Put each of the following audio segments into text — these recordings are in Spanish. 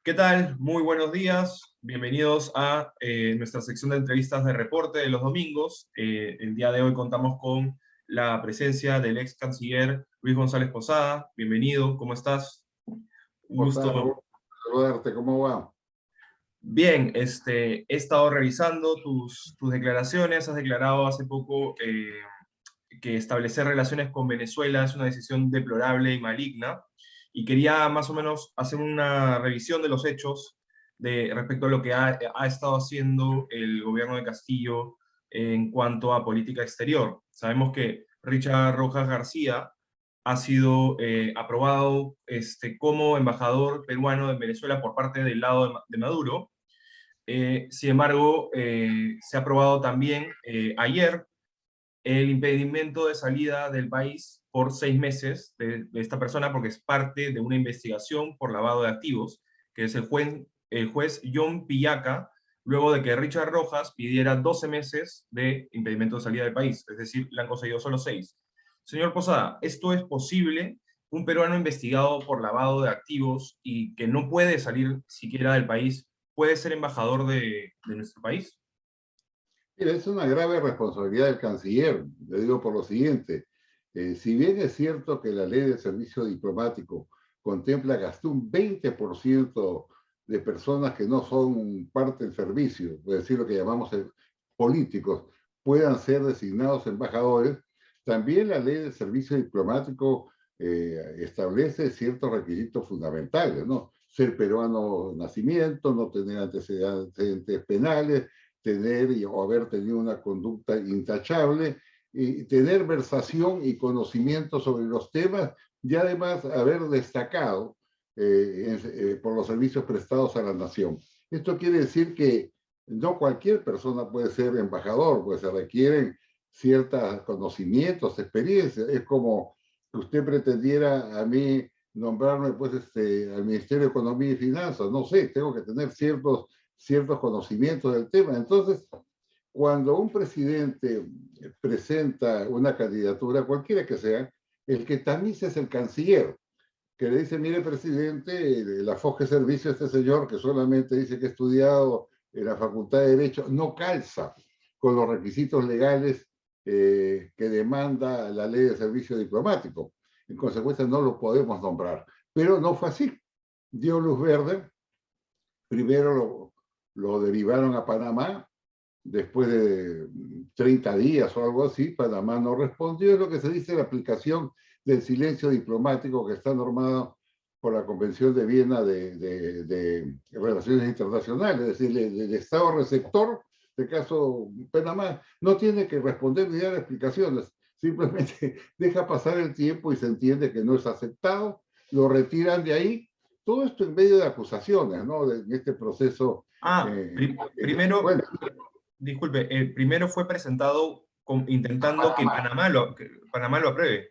¿Qué tal? Muy buenos días. Bienvenidos a nuestra sección de entrevistas de reporte de los domingos. El día de hoy contamos con la presencia del ex canciller Luis González Posada. Bienvenido, ¿cómo estás? Un ¿Cómo estás, Raúl? gusto. Saludarte, ¿cómo va? Bien, he estado revisando tus declaraciones. Has declarado hace poco que establecer relaciones con Venezuela es una decisión deplorable y maligna, y quería más o menos hacer una revisión de los hechos respecto a lo que ha estado haciendo el gobierno de Castillo en cuanto a política exterior. Sabemos que Richard Rojas García ha sido aprobado como embajador peruano en Venezuela por parte del lado de Maduro. Sin embargo, se ha aprobado también ayer el impedimento de salida del país por 6 meses de esta persona, porque es parte de una investigación por lavado de activos, que es el juez John Pillaca, luego de que Richard Rojas pidiera 12 meses de impedimento de salida del país, es decir, le han concedido solo 6. Señor Posada, ¿esto es posible? Un peruano investigado por lavado de activos y que no puede salir siquiera del país, ¿puede ser embajador de nuestro país? Mira, es una grave responsabilidad del canciller. Le digo por lo siguiente. Si bien es cierto que la ley de servicio diplomático contempla que hasta un 20% de personas que no son parte del servicio, es decir, lo que llamamos políticos, puedan ser designados embajadores, también la ley de servicio diplomático establece ciertos requisitos fundamentales, ¿no? Ser peruano de nacimiento, no tener antecedentes penales, tener o haber tenido una conducta intachable, y tener versación y conocimiento sobre los temas, y además haber destacado por los servicios prestados a la nación. Esto quiere decir que no cualquier persona puede ser embajador, pues se requieren ciertos conocimientos, experiencias. Es como que usted pretendiera a mí nombrarme pues, al Ministerio de Economía y Finanzas. No sé, tengo que tener ciertos conocimientos del tema. Entonces, cuando un presidente presenta una candidatura, cualquiera que sea, el que tamiza es el canciller, que le dice, mire, presidente, la foja de servicio de este señor que solamente dice que ha estudiado en la Facultad de Derecho no calza con los requisitos legales que demanda la ley de servicio diplomático. En consecuencia, no lo podemos nombrar. Pero no fue así. Dio luz verde. Primero lo derivaron a Panamá, después de 30 días o algo así. Panamá no respondió. Es lo que se dice la aplicación del silencio diplomático que está normado por la Convención de Viena de Relaciones Internacionales. Es decir, el Estado receptor, de caso Panamá, no tiene que responder ni dar explicaciones. Simplemente deja pasar el tiempo y se entiende que no es aceptado, lo retiran de ahí. Todo esto en medio de acusaciones, ¿no? En este proceso. Primero, Bueno, disculpe, primero fue presentado intentando que Panamá. Panamá lo apruebe.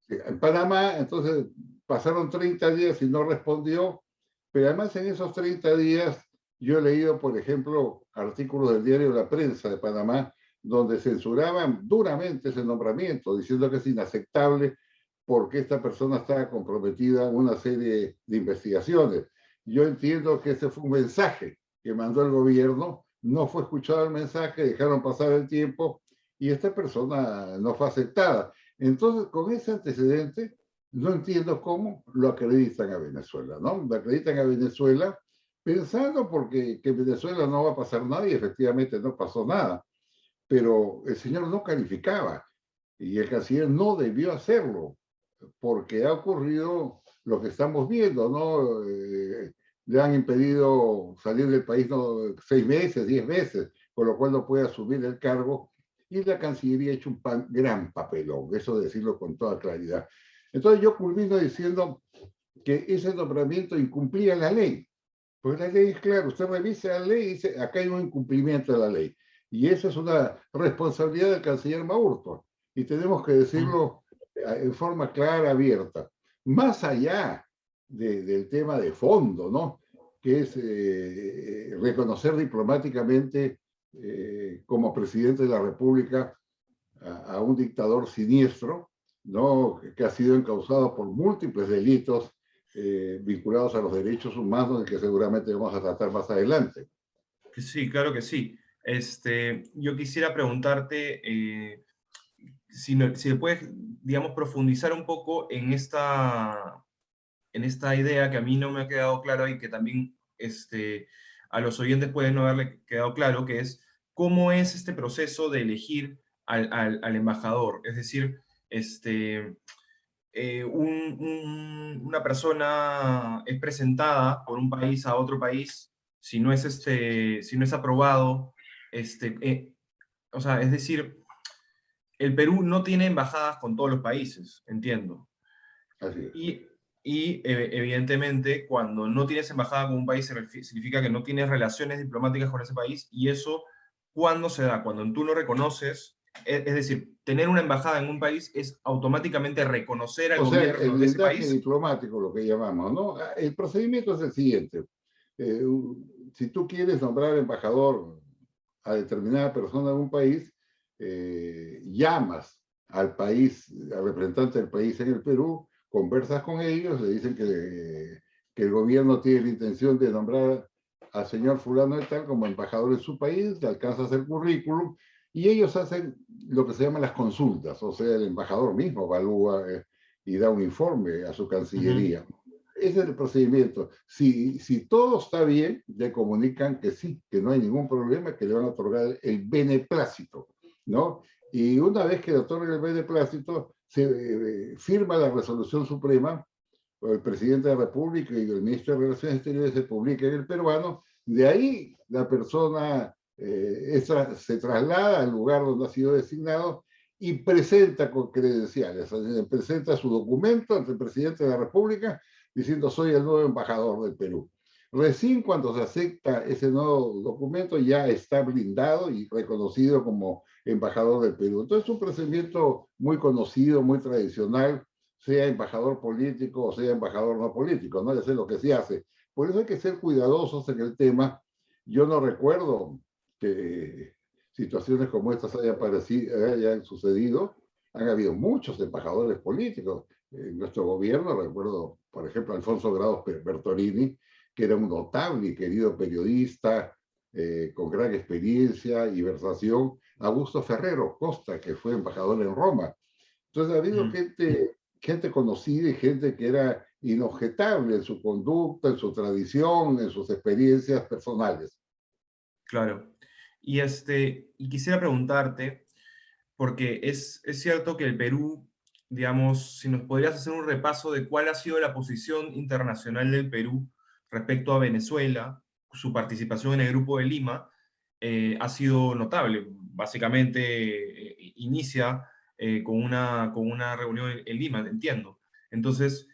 Sí, en Panamá, entonces pasaron 30 días y no respondió, pero además en esos 30 días yo he leído, por ejemplo, artículos del diario La Prensa de Panamá, donde censuraban duramente ese nombramiento, diciendo que es inaceptable porque esta persona estaba comprometida en una serie de investigaciones. Yo entiendo que ese fue un mensaje que mandó el gobierno, no fue escuchado el mensaje, dejaron pasar el tiempo y esta persona no fue aceptada. Entonces, con ese antecedente, no entiendo cómo lo acreditan a Venezuela, ¿no? Lo acreditan a Venezuela pensando porque que en Venezuela no va a pasar nada y efectivamente no pasó nada. Pero el señor no calificaba y el canciller no debió hacerlo porque ha ocurrido lo que estamos viendo, ¿no? Le han impedido salir del país, ¿no? 6 meses, 10 meses, con lo cual no puede asumir el cargo y la Cancillería ha hecho un gran papelón, eso de decirlo con toda claridad. Entonces yo culmino diciendo que ese nombramiento incumplía la ley, porque la ley es clara, usted revisa la ley y dice, acá hay un incumplimiento de la ley. Y esa es una responsabilidad del canciller Maurto. Y tenemos que decirlo en forma clara, abierta. Más allá del tema de fondo, ¿no? Que es reconocer diplomáticamente como presidente de la República a un dictador siniestro, ¿no? Que ha sido encausado por múltiples delitos vinculados a los derechos humanos, que seguramente vamos a tratar más adelante. Sí, claro que sí. Yo quisiera preguntarte si puedes, digamos, profundizar un poco en esta idea que a mí no me ha quedado claro y que también a los oyentes puede no haberle quedado claro, que es cómo es este proceso de elegir al embajador. Es decir, una persona es presentada por un país a otro país, si no es aprobado, o sea, es decir, el Perú no tiene embajadas con todos los países, entiendo. Así es. Y, evidentemente, cuando no tienes embajada con un país, significa que no tienes relaciones diplomáticas con ese país, y eso, ¿cuándo se da? Cuando tú no reconoces, es decir, tener una embajada en un país es automáticamente reconocer al O sea, el gobierno de ese blindaje país. diplomático, lo que llamamos, ¿no? El procedimiento es el siguiente. Eh, si tú quieres nombrar embajador a determinada persona de un país, llamas al país, al representante del país en el Perú, conversas con ellos, le dicen que el gobierno tiene la intención de nombrar al señor fulano de tal como embajador en su país, le alcanzas el currículum, y ellos hacen lo que se llama las consultas, o sea, el embajador mismo evalúa y da un informe a su Ujú. Cancillería. Ese es el procedimiento. Si todo está bien, le comunican que sí, que no hay ningún problema, que le van a otorgar el beneplácito, ¿no? Y una vez que le otorgan el beneplácito, se firma la resolución suprema, o el presidente de la República y el ministro de Relaciones Exteriores se publica en el peruano, de ahí la persona se traslada al lugar donde ha sido designado y presenta con credenciales, presenta su documento ante el presidente de la República diciendo soy el nuevo embajador del Perú. Recién cuando se acepta ese nuevo documento ya está blindado y reconocido como embajador del Perú. Entonces es un procedimiento muy conocido, muy tradicional, sea embajador político o sea embajador no político, ¿no? Eso es lo que se hace. Por eso hay que ser cuidadosos en el tema. Yo no recuerdo que situaciones como estas hayan sucedido. Han habido muchos embajadores políticos. En nuestro gobierno recuerdo, por ejemplo, a Alfonso Grados Bertolini, que era un notable y querido periodista con gran experiencia y versación. Augusto Ferrero Costa, que fue embajador en Roma. Entonces ha habido Ujú. gente conocida y gente que era inobjetable en su conducta, en su tradición, en sus experiencias personales. Claro. Y quisiera preguntarte, porque es cierto que el Perú, digamos, si nos podrías hacer un repaso de cuál ha sido la posición internacional del Perú respecto a Venezuela, su participación en el Grupo de Lima, ha sido notable. Básicamente inicia con una reunión en Lima, entiendo. Entonces,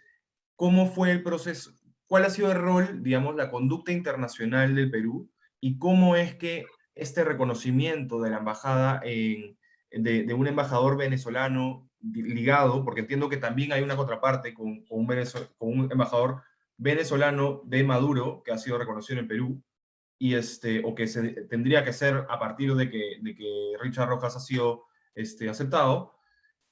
¿cómo fue el proceso? ¿Cuál ha sido el rol, digamos, la conducta internacional del Perú? ¿Y cómo es que este reconocimiento de la embajada de un embajador venezolano ligado, porque entiendo que también hay una contraparte con un embajador venezolano de Maduro que ha sido reconocido en el Perú, o que tendría que ser a partir de que Richard Rojas ha sido aceptado,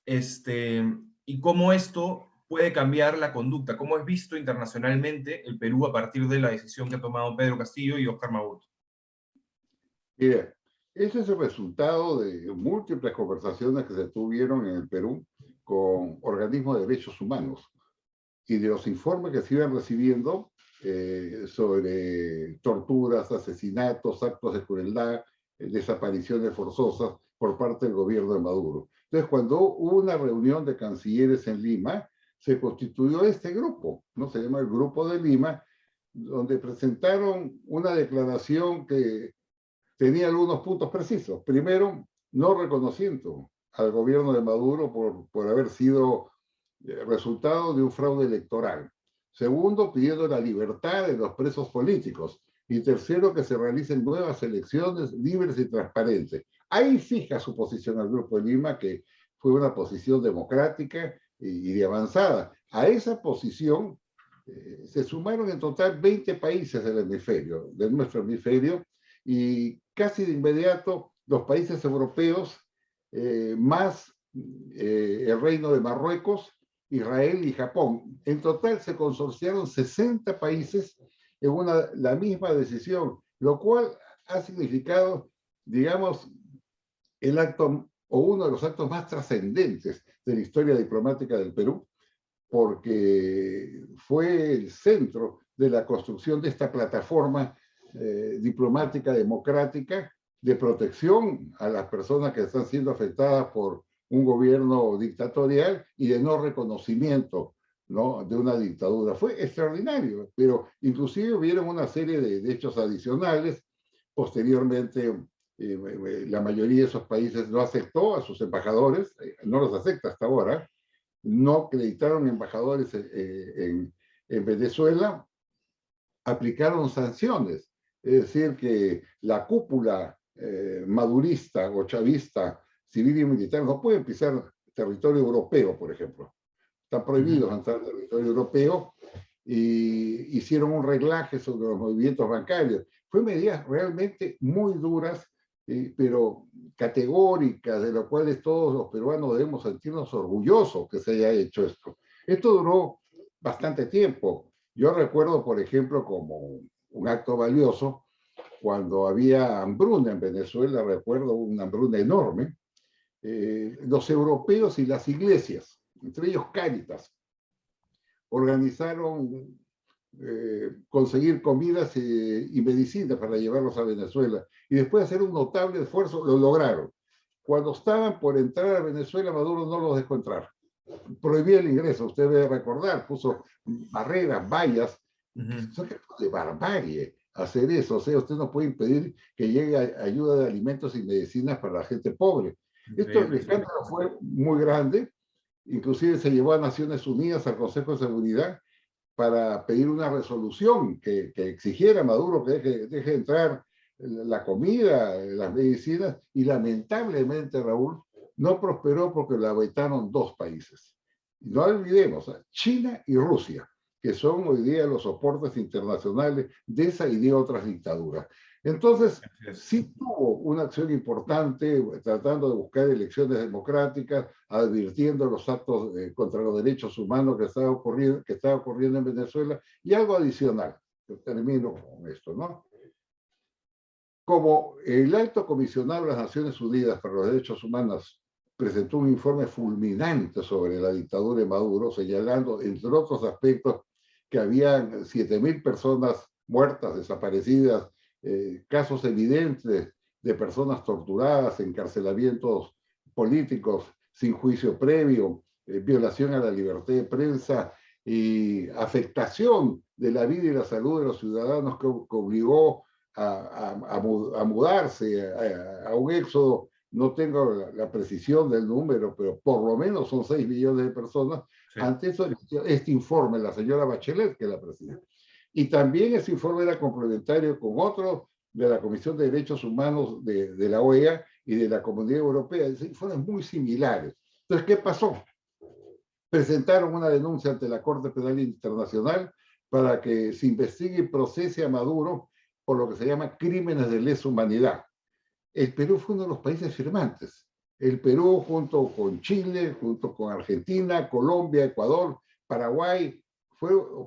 este, y cómo esto puede cambiar la conducta, cómo es visto internacionalmente el Perú a partir de la decisión que ha tomado Pedro Castillo y Oscar Maburto. Mira, ese es el resultado de múltiples conversaciones que se tuvieron en el Perú con organismos de derechos humanos y de los informes que se iban recibiendo sobre torturas, asesinatos, actos de crueldad, desapariciones forzosas por parte del gobierno de Maduro. Entonces, cuando hubo una reunión de cancilleres en Lima, se constituyó este grupo, ¿no? Se llama el Grupo de Lima, donde presentaron una declaración que tenía algunos puntos precisos. Primero, no reconociendo al gobierno de Maduro por haber sido resultado de un fraude electoral. Segundo, pidiendo la libertad de los presos políticos. Y tercero, que se realicen nuevas elecciones libres y transparentes. Ahí fija su posición al Grupo de Lima, que fue una posición democrática y de avanzada. A esa posición se sumaron en total 20 países del hemisferio, de nuestro hemisferio, y casi de inmediato los países europeos, más el Reino de Marruecos, Israel y Japón. En total se consorciaron 60 países en la misma decisión, lo cual ha significado, digamos, el acto o uno de los actos más trascendentes de la historia diplomática del Perú, porque fue el centro de la construcción de esta plataforma diplomática democrática de protección a las personas que están siendo afectadas por un gobierno dictatorial y de no reconocimiento, ¿no?, de una dictadura. Fue extraordinario, pero inclusive hubieron una serie de hechos adicionales. Posteriormente, la mayoría de esos países no aceptó a sus embajadores, no los acepta hasta ahora, no acreditaron embajadores en Venezuela, aplicaron sanciones. Es decir, que la cúpula madurista o chavista, civil y militar, no puede pisar territorio europeo, por ejemplo. Están prohibidos entrar al territorio europeo, y hicieron un reglaje sobre los movimientos bancarios. Fue medidas realmente muy duras, pero categóricas, de las cuales todos los peruanos debemos sentirnos orgullosos que se haya hecho esto. Esto duró bastante tiempo. Yo recuerdo, por ejemplo, como un acto valioso, cuando había hambruna en Venezuela, recuerdo una hambruna enorme, los europeos y las iglesias, entre ellos Cáritas, organizaron conseguir comidas y medicinas para llevarlos a Venezuela. Y después de hacer un notable esfuerzo, lo lograron. Cuando estaban por entrar a Venezuela, Maduro no los dejó entrar. Prohibía el ingreso, usted debe recordar, puso barreras, vallas. Son de barbarie hacer eso. O sea, usted no puede impedir que llegue ayuda de alimentos y medicinas para la gente pobre. Esto, el escándalo fue muy grande. Inclusive se llevó a Naciones Unidas, al Consejo de Seguridad, para pedir una resolución que exigiera a Maduro que deje entrar la comida, las medicinas, y lamentablemente, Raúl, no prosperó porque la vetaron dos países. Y no olvidemos, China y Rusia, que son hoy día los soportes internacionales de esa y de otras dictaduras. Entonces, sí tuvo una acción importante tratando de buscar elecciones democráticas, advirtiendo los actos contra los derechos humanos que estaba ocurriendo en Venezuela, y algo adicional, yo termino con esto, ¿no? Como el alto comisionado de las Naciones Unidas para los Derechos Humanos presentó un informe fulminante sobre la dictadura de Maduro, señalando, entre otros aspectos, que habían 7.000 personas muertas, desaparecidas, casos evidentes de personas torturadas, encarcelamientos políticos sin juicio previo, violación a la libertad de prensa y afectación de la vida y la salud de los ciudadanos que obligó a mudarse, a un éxodo. No tengo la precisión del número, pero por lo menos son 6 millones de personas. Sí. Ante eso, este informe, la señora Bachelet, que es la presidenta. Y también ese informe era complementario con otro de la Comisión de Derechos Humanos de la OEA y de la Comunidad Europea. Informes muy similares. Entonces, ¿qué pasó? Presentaron una denuncia ante la Corte Penal Internacional para que se investigue y procese a Maduro por lo que se llama crímenes de lesa humanidad. El Perú fue uno de los países firmantes. El Perú, junto con Chile, junto con Argentina, Colombia, Ecuador, Paraguay,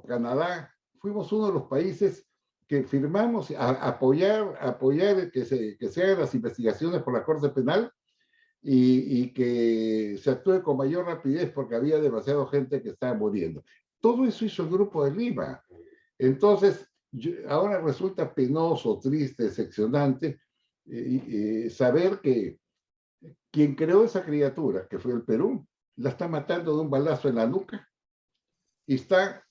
Canadá, fuimos uno de los países que firmamos a apoyar que se hagan las investigaciones por la Corte Penal y que se actúe con mayor rapidez porque había demasiada gente que estaba muriendo. Todo eso hizo el Grupo de Lima. Entonces, ahora resulta penoso, triste, decepcionante saber que quien creó esa criatura, que fue el Perú, la está matando de un balazo en la nuca y está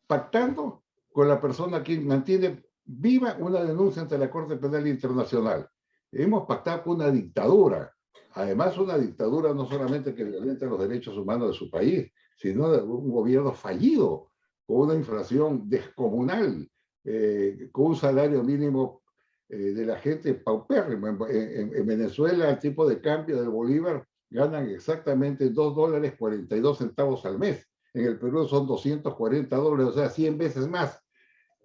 pactando con la persona que mantiene viva una denuncia ante la Corte Penal Internacional. Hemos pactado con una dictadura, además una dictadura no solamente que violenta los derechos humanos de su país, sino de un gobierno fallido, con una inflación descomunal, con un salario mínimo de la gente paupérrimo. En Venezuela, el tipo de cambio del bolívar ganan exactamente $2.42 al mes. En el Perú son $240, o sea, 100 veces más.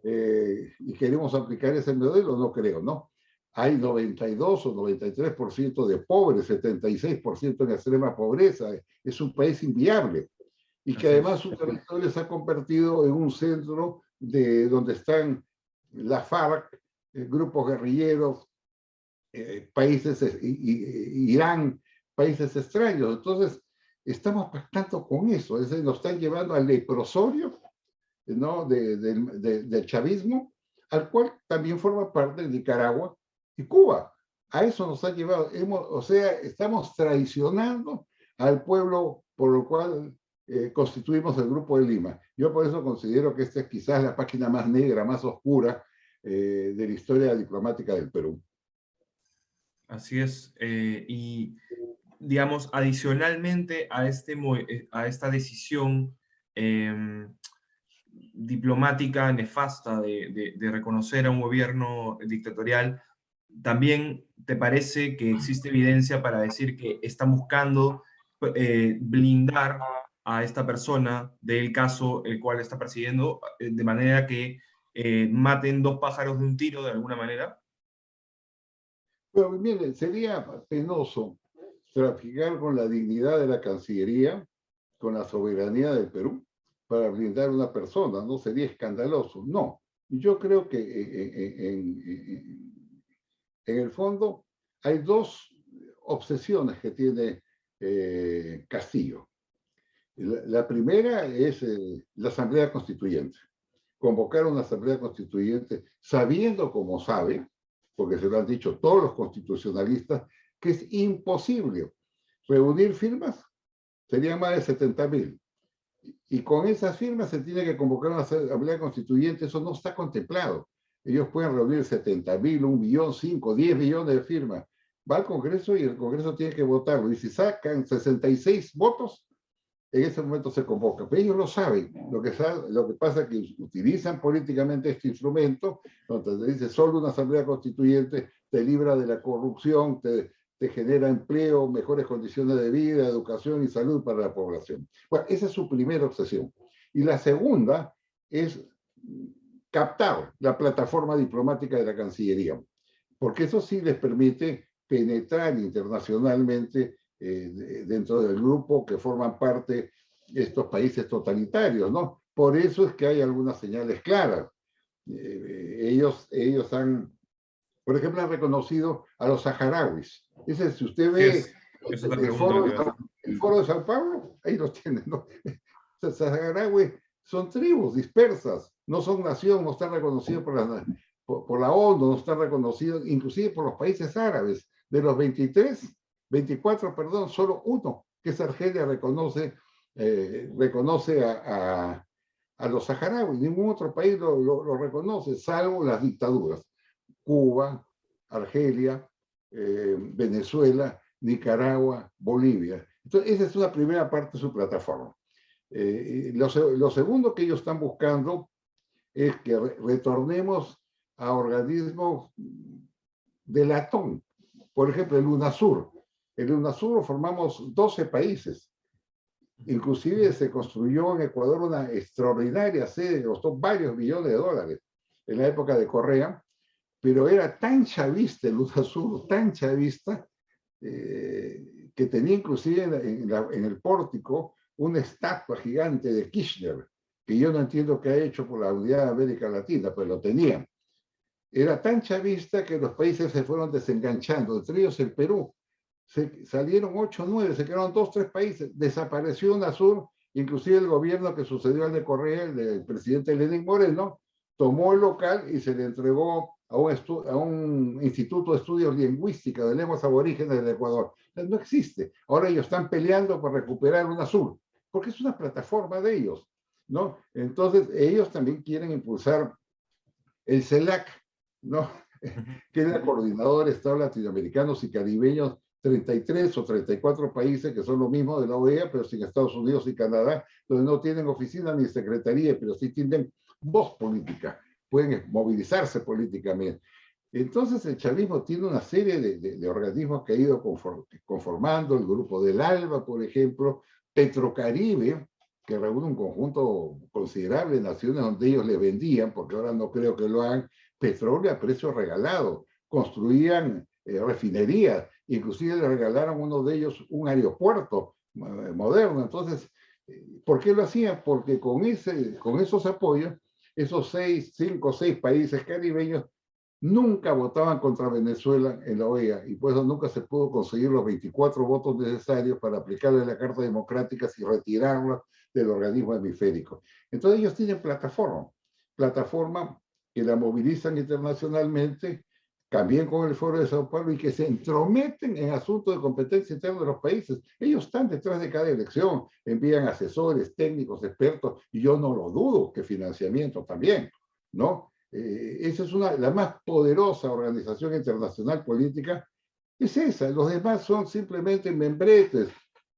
Y queremos aplicar ese modelo, no creo, ¿no? Hay 92 o 93% de pobres, 76% en extrema pobreza. Es un país inviable. y que Así además es. su territorio se ha convertido en un centro de donde están la FARC, grupos guerrilleros, países, Irán, países extraños. Entonces, estamos pactando con eso, es decir, nos están llevando al leprosorio, ¿no? Del chavismo, al cual también forma parte de Nicaragua y Cuba. A eso nos ha llevado. O sea, estamos traicionando al pueblo por lo cual constituimos el Grupo de Lima. Yo por eso considero que esta es quizás la página más negra, más oscura de la historia diplomática del Perú. Así es. Y, digamos, adicionalmente a, a esta decisión diplomática nefasta de reconocer a un gobierno dictatorial, ¿también te parece que existe evidencia para decir que están buscando blindar a esta persona del caso el cual está persiguiendo, de manera que maten dos pájaros de un tiro de alguna manera? Pero mire, sería penoso traficar con la dignidad de la Cancillería, con la soberanía del Perú, para blindar a una persona, no sería escandaloso, no. Yo creo que en el fondo hay dos obsesiones que tiene Castillo. La primera es la Asamblea Constituyente. Convocar una Asamblea Constituyente sabiendo como sabe, porque se lo han dicho todos los constitucionalistas, que es imposible reunir firmas, serían más de 70.000. Y con esas firmas se tiene que convocar una Asamblea Constituyente, eso no está contemplado. Ellos pueden reunir 70.000, 1.000.000, 5, 10 millones de firmas. Va al Congreso y el Congreso tiene que votarlo. Y si sacan 66 votos, en ese momento se convoca. Pero ellos lo saben. Lo que pasa es que utilizan políticamente este instrumento, donde dice solo una asamblea constituyente te libra de la corrupción, te genera empleo, mejores condiciones de vida, educación y salud para la población. Bueno, esa es su primera obsesión. Y la segunda es captar la plataforma diplomática de la Cancillería, porque eso sí les permite penetrar internacionalmente dentro del grupo que forman parte estos países totalitarios, ¿no? Por eso es que hay algunas señales claras. Ellos han, por ejemplo, han reconocido a los saharauis. Ese, si usted ve Es otra el pregunta que el foro de Sao Paulo, ahí lo tienen, ¿no? Los saharauis son tribus dispersas, no son nación, no están reconocidos por la ONU, no están reconocidos inclusive por los países árabes. De los 24, perdón, solo uno, que es Argelia, reconoce a los saharauis. Ningún otro país lo reconoce, salvo las dictaduras. Cuba, Argelia, Venezuela, Nicaragua, Bolivia. Entonces, esa es una primera parte de su plataforma. Lo segundo que ellos están buscando es que retornemos a organismos de latón. Por ejemplo, el UNASUR. El UNASUR lo formamos 12 países. Inclusive se construyó en Ecuador una extraordinaria sede que costó varios millones de dólares en la época de Correa, pero era tan chavista el UNASUR, tan chavista, que tenía inclusive en el pórtico una estatua gigante de Kirchner, que yo no entiendo qué ha hecho por la unidad de América Latina, pero lo tenían. Era tan chavista que los países se fueron desenganchando, entre ellos el Perú. Salieron 8 o 9, se quedaron 2 o 3 países, desapareció UNASUR, inclusive el gobierno que sucedió al de Correa, el del presidente Lenín Moreno, tomó el local y se le entregó a un instituto de estudios lingüísticos de lenguas aborígenes del Ecuador. No existe. Ahora ellos están peleando por recuperar UNASUR, porque es una plataforma de ellos, ¿no? Entonces, ellos también quieren impulsar el CELAC, ¿no? Que es la coordinadora de Estados latinoamericanos y caribeños, 33 o 34 países que son lo mismo de la OEA, pero sin Estados Unidos y Canadá, donde no tienen oficina ni secretaría, pero sí tienen voz política, pueden movilizarse políticamente. Entonces el chavismo tiene una serie de organismos que ha ido conformando, el grupo del ALBA, por ejemplo, Petrocaribe, que reúne un conjunto considerable de naciones donde ellos le vendían, porque ahora no creo que lo hagan, petróleo a precio regalado, construían refinerías, inclusive le regalaron uno de ellos un aeropuerto moderno. Entonces, ¿Por qué lo hacían? Porque con esos apoyos, esos 5 o 6 países caribeños nunca votaban contra Venezuela en la OEA y por eso nunca se pudo conseguir los 24 votos necesarios para aplicarle la Carta Democrática y retirarla del organismo hemisférico. Entonces ellos tienen plataforma que la movilizan internacionalmente, también con el Foro de Sao Paulo, y que se entrometen en asuntos de competencia interna de los países. Ellos están detrás de cada elección, envían asesores, técnicos, expertos, y yo no lo dudo que financiamiento también, ¿no? Esa es la más poderosa organización internacional política, es esa. Los demás son simplemente membretes.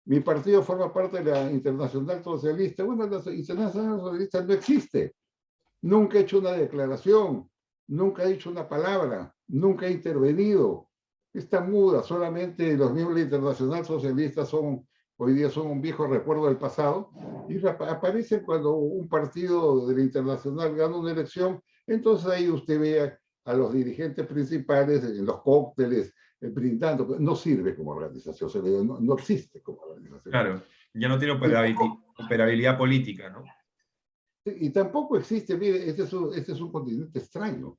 Mi partido forma parte de la Internacional Socialista. Bueno, la Internacional Socialista no existe. Nunca ha hecho una declaración, nunca ha dicho una palabra, nunca ha intervenido. Está muda, solamente los miembros de la Internacional Socialista hoy día son un viejo recuerdo del pasado y aparecen cuando un partido de la Internacional gana una elección. Entonces ahí usted ve a los dirigentes principales en los cócteles brindando. No sirve como organización, no existe como organización. Claro, ya no tiene operabilidad política, ¿no? Y tampoco existe, mire, este es un continente extraño.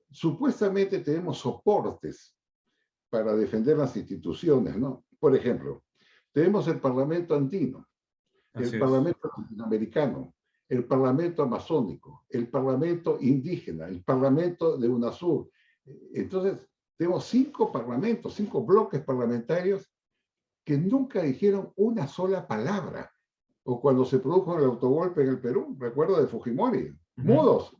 Supuestamente tenemos soportes para defender las instituciones, ¿no? Por ejemplo, tenemos el Parlamento andino, el Parlamento latinoamericano, el Parlamento amazónico, el Parlamento indígena, el Parlamento de UNASUR. Entonces, tenemos 5 parlamentos, 5 bloques parlamentarios que nunca dijeron una sola palabra. O cuando se produjo el autogolpe en el Perú, recuerdo de Fujimori, mudos.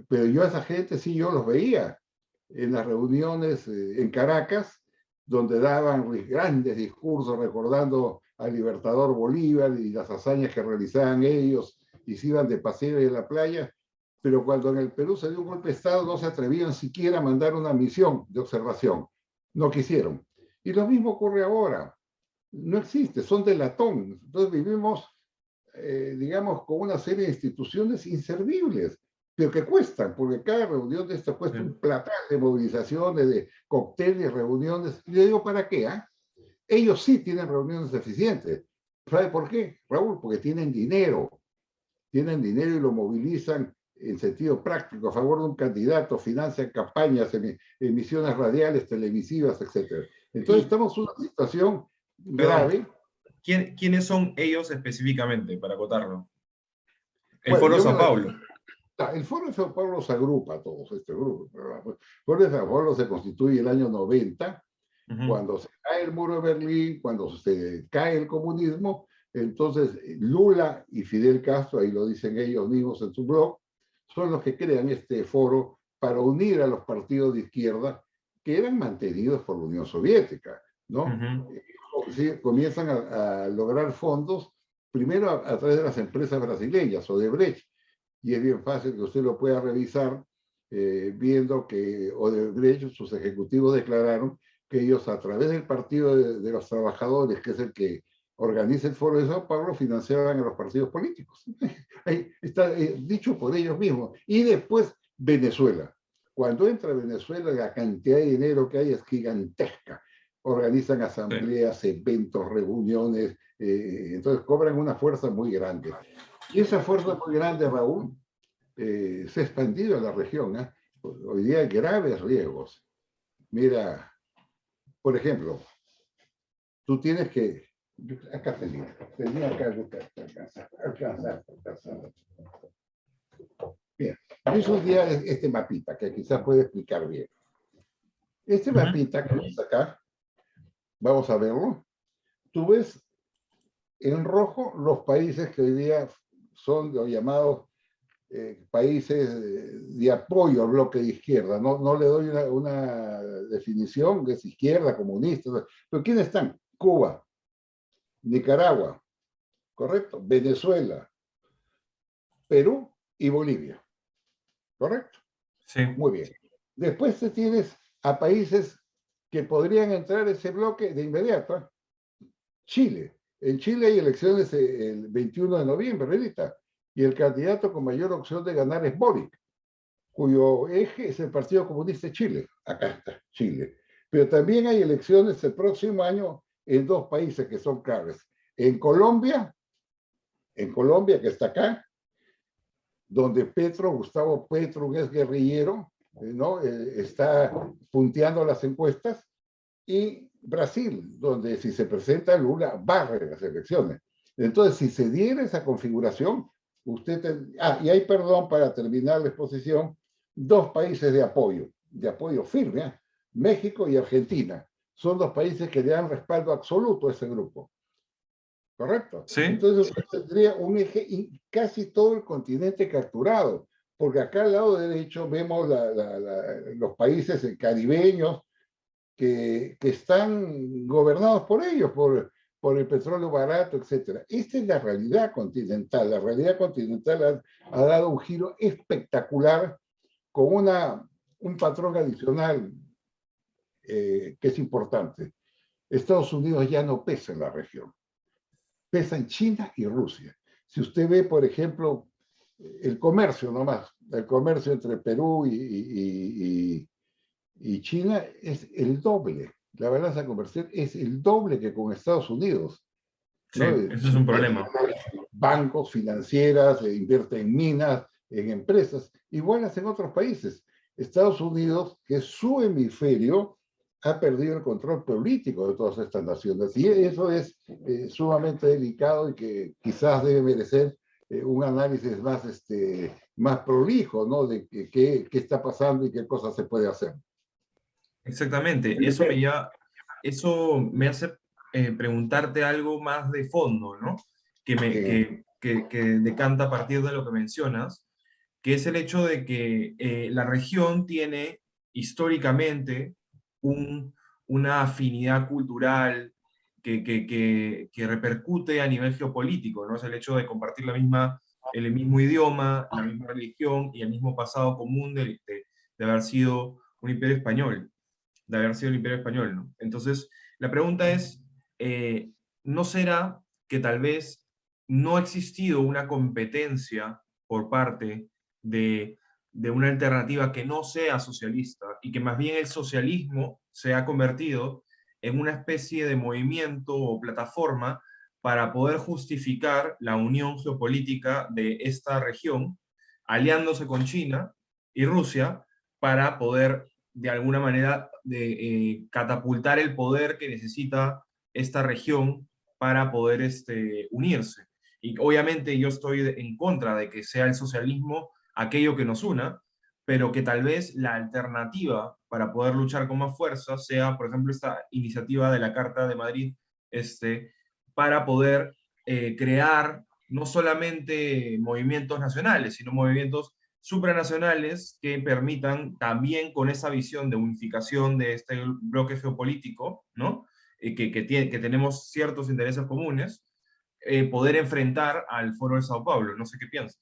Pero yo a esa gente sí, yo los veía en las reuniones en Caracas, donde daban grandes discursos recordando al libertador Bolívar y las hazañas que realizaban ellos, y se iban de paseo en la playa, pero cuando en el Perú se dio un golpe de Estado no se atrevían siquiera a mandar una misión de observación, no quisieron. Y lo mismo ocurre ahora, no existe, son de latón. Entonces vivimos, digamos, con una serie de instituciones inservibles, pero que cuestan, porque cada reunión de esta cuesta un platal de movilizaciones, de cócteles, reuniones. Y le digo, ¿para qué? Ellos sí tienen reuniones eficientes. ¿Sabe por qué, Raúl? Porque tienen dinero y lo movilizan en sentido práctico a favor de un candidato, financian campañas, emisiones radiales, televisivas, etc. Entonces estamos en una situación grave. ¿Quiénes son ellos específicamente, para acotarlo? El Bueno, Foro Sao Paulo. El Foro de Sao Paulo se agrupa a todos este grupo. El Foro de Sao Paulo se constituye el año 90, cuando se cae el muro de Berlín, cuando se cae el comunismo. Entonces Lula y Fidel Castro, ahí lo dicen ellos mismos en su blog, son los que crean este foro para unir a los partidos de izquierda que eran mantenidos por la Unión Soviética, ¿no? Comienzan a lograr fondos, primero a través de las empresas brasileñas, Odebrecht, y es bien fácil que usted lo pueda revisar viendo que Odebrecht, sus ejecutivos declararon que ellos a través del Partido de los Trabajadores, que es el que organiza el Foro de Sao Paulo, financiaban a los partidos políticos. Ahí está dicho por ellos mismos. Y después Venezuela. Cuando entra Venezuela, la cantidad de dinero que hay es gigantesca. Organizan asambleas, eventos, reuniones, entonces cobran una fuerza muy grande. Y esa fuerza muy grande, Raúl, se ha expandido a la región. Hoy día hay graves riesgos. Mira, por ejemplo, tú tienes que... Acá tenía acá alcanzar. Bien, yo hice un día este mapita que quizás puede explicar bien. Este mapita que ves acá, vamos a verlo. Tú ves en rojo los países que hoy día son los llamados países de apoyo al bloque de izquierda. No le doy una definición, que es izquierda, comunista, pero ¿quiénes están? Cuba, Nicaragua, ¿correcto? Venezuela, Perú y Bolivia, ¿correcto? Sí. Muy bien. Después te tienes a países que podrían entrar en ese bloque de inmediato. Chile. En Chile hay elecciones el 21 de noviembre, ahorita, y el candidato con mayor opción de ganar es Boric, cuyo eje es el Partido Comunista de Chile. Acá está, Chile. Pero también hay elecciones el próximo año en 2 países que son claves. En Colombia en Colombia, que está acá, donde Gustavo Petro, que es guerrillero, ¿no? Está punteando las encuestas, y Brasil, donde si se presenta Lula, barre las elecciones. Entonces, si se diera esa configuración, y hay, perdón, para terminar la exposición, dos países de apoyo firme, ¿eh? México y Argentina. Son dos países que le dan respaldo absoluto a ese grupo. ¿Correcto? ¿Sí? Entonces usted tendría un eje y casi todo el continente capturado, porque acá al lado derecho vemos los países caribeños que están gobernados por ellos, por el petróleo barato, etc. Esta es la realidad continental. La realidad continental ha dado un giro espectacular con un patrón adicional que es importante. Estados Unidos ya no pesa en la región, pesa en China y Rusia. Si usted ve, por ejemplo, el comercio nomás, el comercio entre Perú y China es el doble. La balanza comercial es el doble que con Estados Unidos, Sí, ¿no? eso es un problema. Bancos, financieras, invierte en minas, en empresas, igualas en otros países. Estados Unidos, que es su hemisferio, ha perdido el control político de todas estas naciones. Y eso es sumamente delicado y que quizás debe merecer un análisis más prolijo, ¿no? De qué está pasando y qué cosas se puede hacer. Exactamente. Eso me hace preguntarte algo más de fondo, ¿no? Que decanta a partir de lo que mencionas, que es el hecho de que la región tiene históricamente una afinidad cultural que repercute a nivel geopolítico, ¿no? Es el hecho de compartir el mismo idioma, la misma religión y el mismo pasado común de haber sido un imperio español, de haber sido el imperio español, ¿no? Entonces, la pregunta es, ¿no será que tal vez no ha existido una competencia por parte de una alternativa que no sea socialista y que más bien el socialismo se ha convertido en una especie de movimiento o plataforma para poder justificar la unión geopolítica de esta región, aliándose con China y Rusia para poder de alguna manera catapultar el poder que necesita esta región para poder unirse? Y obviamente yo estoy en contra de que sea el socialismo aquello que nos una, pero que tal vez la alternativa para poder luchar con más fuerza sea, por ejemplo, esta iniciativa de la Carta de Madrid, para poder crear no solamente movimientos nacionales, sino movimientos supranacionales que permitan también con esa visión de unificación de este bloque geopolítico, ¿no? Que tenemos ciertos intereses comunes, poder enfrentar al Foro de Sao Paulo. No sé qué piensas.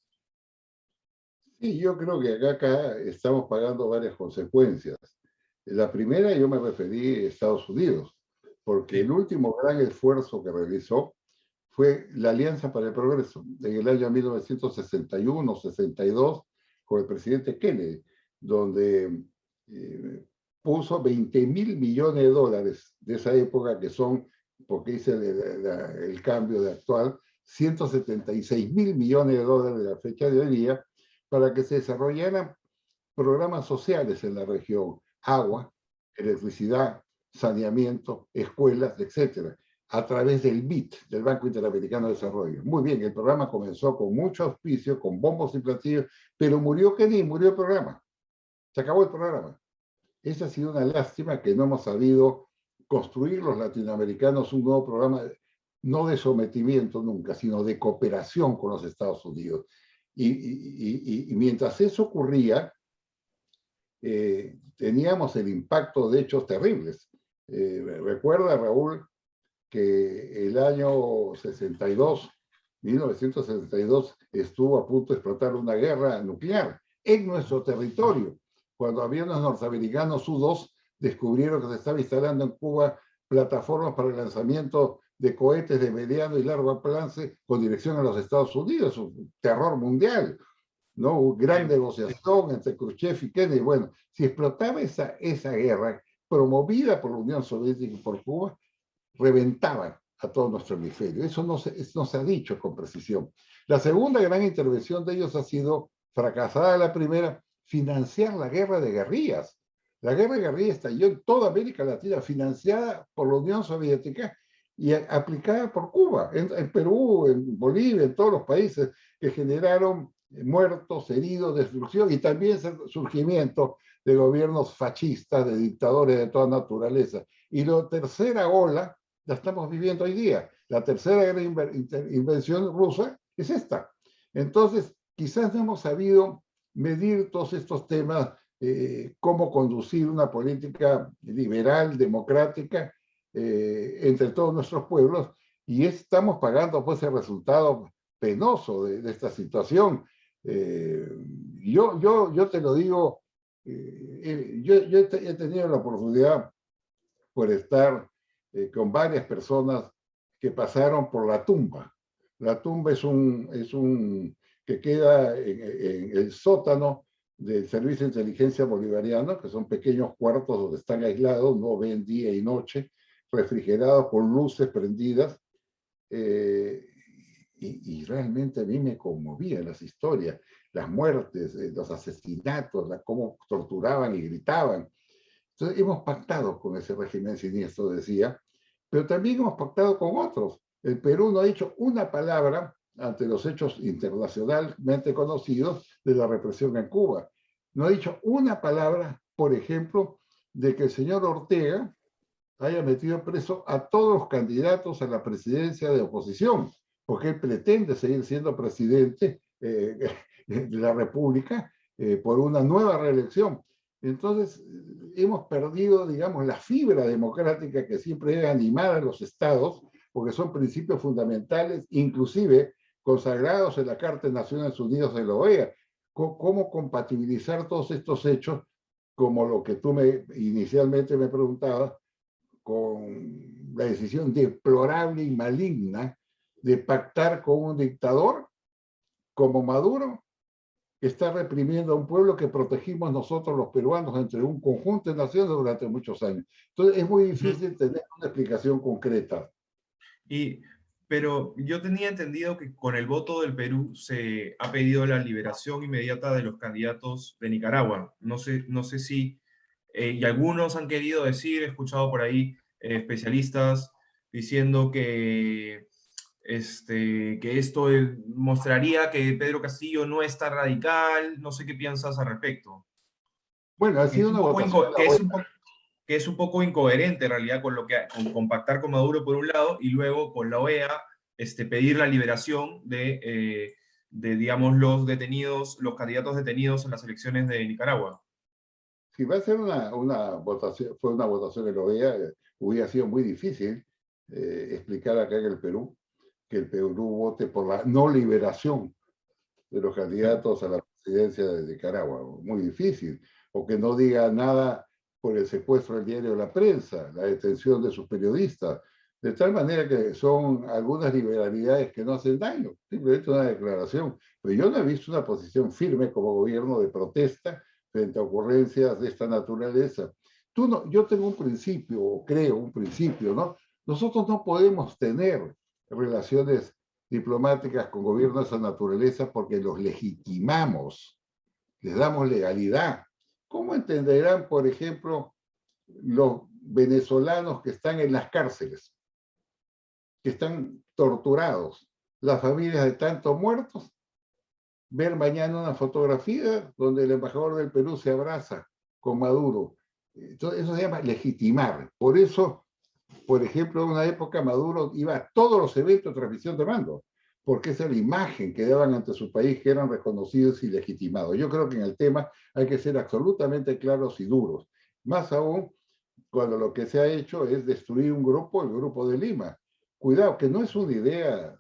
Sí, yo creo que acá estamos pagando varias consecuencias. La primera, yo me referí a Estados Unidos, porque el Sí, último gran esfuerzo que realizó fue la Alianza para el Progreso, en el año 1961-62, con el presidente Kennedy, donde eh, puso 20.000 millones de dólares de esa época, que son, porque hice el cambio de actual, 176.000 millones de dólares de la fecha de hoy día, para que se desarrollaran programas sociales en la región: agua, electricidad, saneamiento, escuelas, etcétera, a través del BID, del Banco Interamericano de Desarrollo. Muy bien, el programa comenzó con mucho auspicio, con bombos y platillos, pero murió Kennedy, murió el programa. Se acabó el programa. Esa ha sido una lástima, que no hemos sabido construir los latinoamericanos un nuevo programa, no de sometimiento nunca, sino de cooperación con los Estados Unidos. Y mientras eso ocurría, teníamos el impacto de hechos terribles. Recuerda, Raúl, que el año 62, 1962, estuvo a punto de explotar una guerra nuclear en nuestro territorio, cuando aviones norteamericanos U-2 descubrieron que se estaba instalando en Cuba plataformas para el lanzamiento de cohetes de mediano y largo alcance con dirección a los Estados Unidos, un terror mundial, ¿no? Una gran sí, negociación entre Khrushchev y Kennedy. Bueno, si explotaba esa guerra promovida por la Unión Soviética y por Cuba, reventaban a todo nuestro hemisferio. Eso no se ha dicho con precisión. La segunda gran intervención de ellos ha sido, fracasada la primera, financiar la guerra de guerrillas. La guerra de guerrillas estalló en toda América Latina, financiada por la Unión Soviética y aplicada por Cuba, en Perú, en Bolivia, en todos los países que generaron muertos, heridos, destrucción y también surgimiento de gobiernos fascistas, de dictadores de toda naturaleza. Y la tercera ola la estamos viviendo hoy día. La tercera gran invención rusa es esta. Entonces, quizás no hemos sabido medir todos estos temas, cómo conducir una política liberal, democrática, entre todos nuestros pueblos, y estamos pagando pues el resultado penoso de esta situación. Yo te lo digo, yo he tenido la oportunidad por estar con varias personas que pasaron por la tumba. La tumba es un que queda en el sótano del Servicio de Inteligencia Bolivariano, que son pequeños cuartos donde están aislados, no ven día y noche, refrigerados con luces prendidas. Y realmente a mí me conmovían las historias, las muertes, los asesinatos, cómo torturaban y gritaban. Entonces hemos pactado con ese régimen siniestro, decía, pero también hemos pactado con otros. El Perú no ha dicho una palabra ante los hechos internacionalmente conocidos de la represión en Cuba. No ha dicho una palabra, por ejemplo, de que el señor Ortega haya metido preso a todos los candidatos a la presidencia de oposición, porque él pretende seguir siendo presidente de la República por una nueva reelección. Entonces, hemos perdido, digamos, la fibra democrática que siempre debe animar a los estados, porque son principios fundamentales, inclusive consagrados en la Carta de Naciones Unidas de la OEA. ¿Cómo compatibilizar todos estos hechos, como lo que tú inicialmente me preguntabas, con la decisión deplorable y maligna de pactar con un dictador como Maduro, que está reprimiendo a un pueblo que protegimos nosotros los peruanos entre un conjunto de naciones durante muchos años? Entonces es muy difícil tener una explicación concreta. Pero yo tenía entendido que con el voto del Perú se ha pedido la liberación inmediata de los candidatos de Nicaragua. No sé si, y algunos han querido decir, he escuchado por ahí especialistas diciendo que esto mostraría que Pedro Castillo no es tan radical. No sé qué piensas al respecto. Bueno, ha sido una votación Que es un poco que es un poco incoherente en realidad con lo que con pactar con Maduro por un lado y luego con la OEA pedir la liberación digamos, los detenidos, los candidatos detenidos en las elecciones de Nicaragua. Si va a ser una votación, fue una votación en la OEA, hubiera sido muy difícil explicar acá en el Perú que el Perú vote por la no liberación de los candidatos a la presidencia de Nicaragua. Muy difícil. O que no diga nada por el secuestro del diario La Prensa, la detención de sus periodistas. De tal manera que son algunas liberalidades que no hacen daño. Simplemente una declaración. Pero yo no he visto una posición firme como gobierno de protesta frente a ocurrencias de esta naturaleza. Yo tengo un principio, o creo un principio, ¿no? Nosotros no podemos tener relaciones diplomáticas con gobiernos de esa naturaleza porque los legitimamos, les damos legalidad. ¿Cómo entenderán, por ejemplo, los venezolanos que están en las cárceles, que están torturados, las familias de tantos muertos, ver mañana una fotografía donde el embajador del Perú se abraza con Maduro? Entonces, eso se llama legitimar. Por eso, por ejemplo, en una época Maduro iba a todos los eventos de transmisión de mando, porque esa es la imagen que daban ante su país, que eran reconocidos y legitimados. Yo creo que en el tema hay que ser absolutamente claros y duros. Más aún cuando lo que se ha hecho es destruir un grupo, el Grupo de Lima. Cuidado, que no es una idea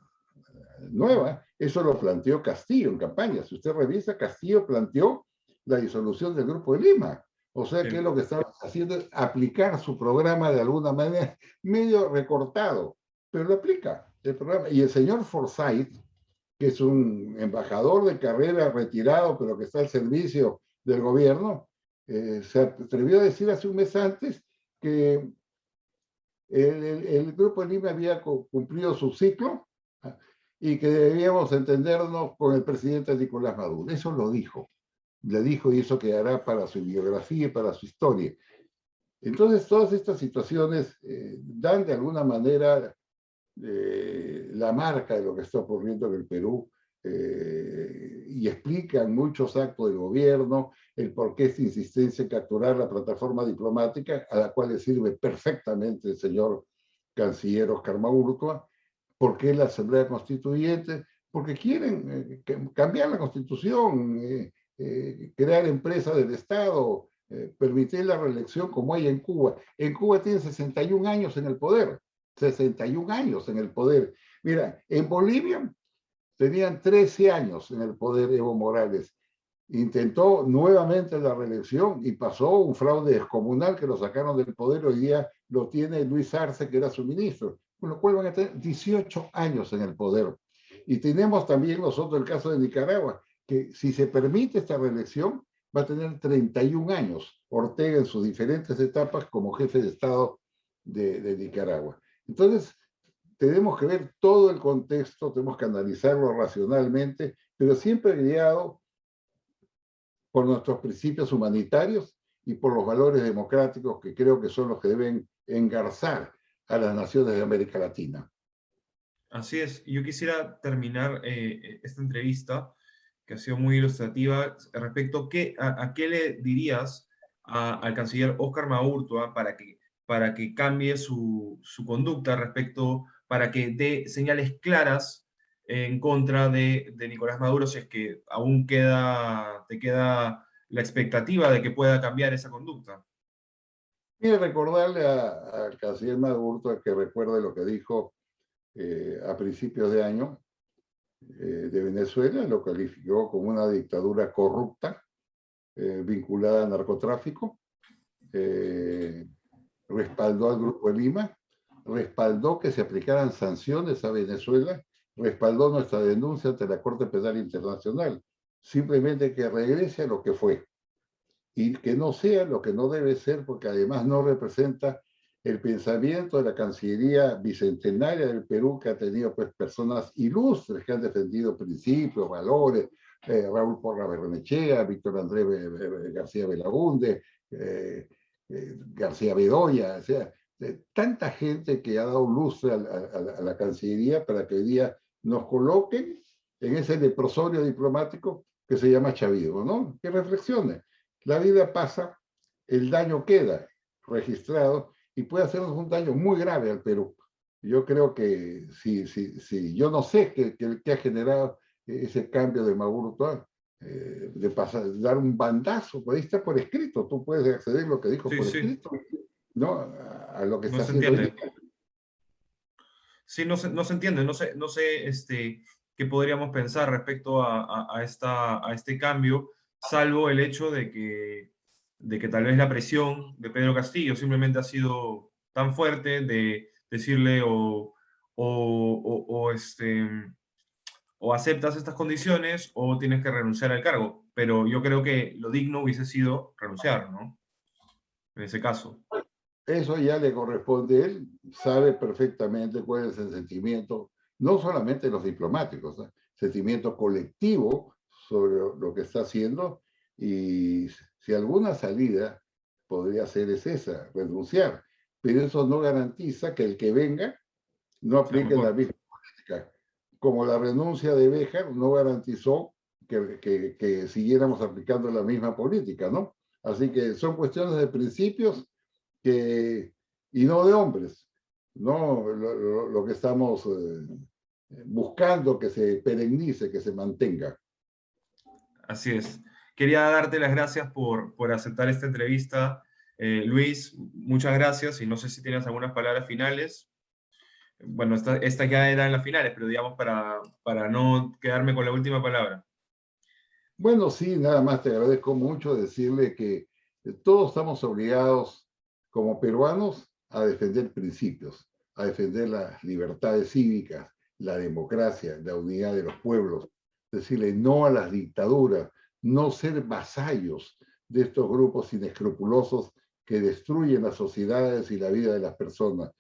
nueva, eso lo planteó Castillo en campaña. Si usted revisa, Castillo planteó la disolución del Grupo de Lima. O sea que lo que estaba haciendo es aplicar su programa de alguna manera, medio recortado, pero lo aplica el programa. Y el señor Forsyth, que es un embajador de carrera retirado, pero que está al servicio del gobierno, se atrevió a decir hace un mes antes que el Grupo de Lima había cumplido su ciclo, ¿ah? Y que debíamos entendernos con el presidente Nicolás Maduro. Eso lo dijo. Le dijo, y eso quedará para su biografía y para su historia. Entonces, todas estas situaciones dan de alguna manera la marca de lo que está ocurriendo en el Perú, y explican muchos actos del gobierno, el por qué esta insistencia en capturar la plataforma diplomática, a la cual le sirve perfectamente el señor canciller Oscar Maurtua, por qué la Asamblea Constituyente, porque quieren cambiar la Constitución, crear empresas del Estado, permitir la reelección como hay en Cuba. En Cuba tienen 61 años en el poder, 61 años en el poder. Mira, en Bolivia tenían 13 años en el poder Evo Morales. Intentó nuevamente la reelección y pasó un fraude descomunal que lo sacaron del poder. Hoy día lo tiene Luis Arce, que era su ministro, con lo cual van a tener 18 años en el poder. Y tenemos también nosotros el caso de Nicaragua, que si se permite esta reelección, va a tener 31 años Ortega en sus diferentes etapas como jefe de Estado de Nicaragua. Entonces, tenemos que ver todo el contexto, tenemos que analizarlo racionalmente, pero siempre guiado por nuestros principios humanitarios y por los valores democráticos que creo que son los que deben engarzar a las naciones de América Latina. Así es. Yo quisiera terminar esta entrevista, que ha sido muy ilustrativa, respecto a qué le dirías al canciller Oscar Maurtua para que cambie su conducta respecto, para que dé señales claras en contra de Nicolás Maduro, si es que aún te queda la expectativa de que pueda cambiar esa conducta. Y recordarle al canciller Maduro que recuerde lo que dijo a principios de año de Venezuela, lo calificó como una dictadura corrupta, vinculada al narcotráfico, respaldó al Grupo de Lima, respaldó que se aplicaran sanciones a Venezuela, respaldó nuestra denuncia ante la Corte Penal Internacional, simplemente que regrese a lo que fue y que no sea lo que no debe ser, porque además no representa el pensamiento de la Cancillería Bicentenaria del Perú, que ha tenido pues personas ilustres que han defendido principios, valores, Raúl Porra Berrenechea, Víctor Andrés García Belaúnde, García Bedoya, o sea, tanta gente que ha dado lustre a la Cancillería para que hoy día nos coloquen en ese leprosorio diplomático que se llama chavismo, ¿no? Que reflexione. La vida pasa, el daño queda registrado y puede hacernos un daño muy grave al Perú. Yo creo que si yo no sé qué ha generado ese cambio de Maduro, de dar un bandazo, por ahí está por escrito, tú puedes acceder a lo que dijo Sí, por sí, escrito, ¿no? A lo que no está se haciendo hoy entiende. día. Sí, no se entiende, no sé qué podríamos pensar respecto a este cambio, salvo el hecho de que tal vez la presión de Pedro Castillo simplemente ha sido tan fuerte de decirle o aceptas estas condiciones o tienes que renunciar al cargo. Pero yo creo que lo digno hubiese sido renunciar, ¿no? En ese caso. Eso ya le corresponde a él, sabe perfectamente cuál es el sentimiento, no solamente de los diplomáticos, ¿no? Sentimiento colectivo sobre lo que está haciendo, y si alguna salida podría ser es esa, renunciar, pero eso no garantiza que el que venga no Sea aplique la mejor. misma política. Como la renuncia de Béjar no garantizó que siguiéramos aplicando la misma política, ¿no? Así que son cuestiones de principios y no de hombres, ¿no? Lo que estamos buscando que se perennice, que se mantenga. Así es. Quería darte las gracias por aceptar esta entrevista. Luis, muchas gracias y no sé si tienes algunas palabras finales. Bueno, esta ya eran las finales, pero digamos para no quedarme con la última palabra. Bueno, sí, nada más te agradezco mucho decirle que todos estamos obligados como peruanos a defender principios, a defender las libertades cívicas, la democracia, la unidad de los pueblos, decirle no a las dictaduras, no ser vasallos de estos grupos inescrupulosos que destruyen las sociedades y la vida de las personas.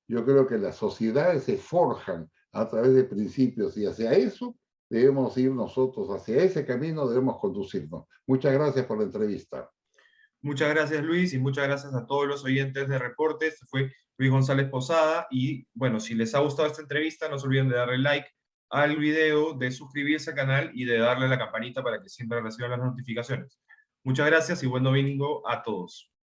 Yo creo que las sociedades se forjan a través de principios y hacia eso debemos ir nosotros, hacia ese camino debemos conducirnos. Muchas gracias por la entrevista. Muchas gracias, Luis, y muchas gracias a todos los oyentes de Reportes. Este fue Luis González Posada. Y bueno, si les ha gustado esta entrevista, no se olviden de darle like al video, de suscribirse al canal y de darle a la campanita para que siempre reciban las notificaciones. Muchas gracias y buen domingo a todos.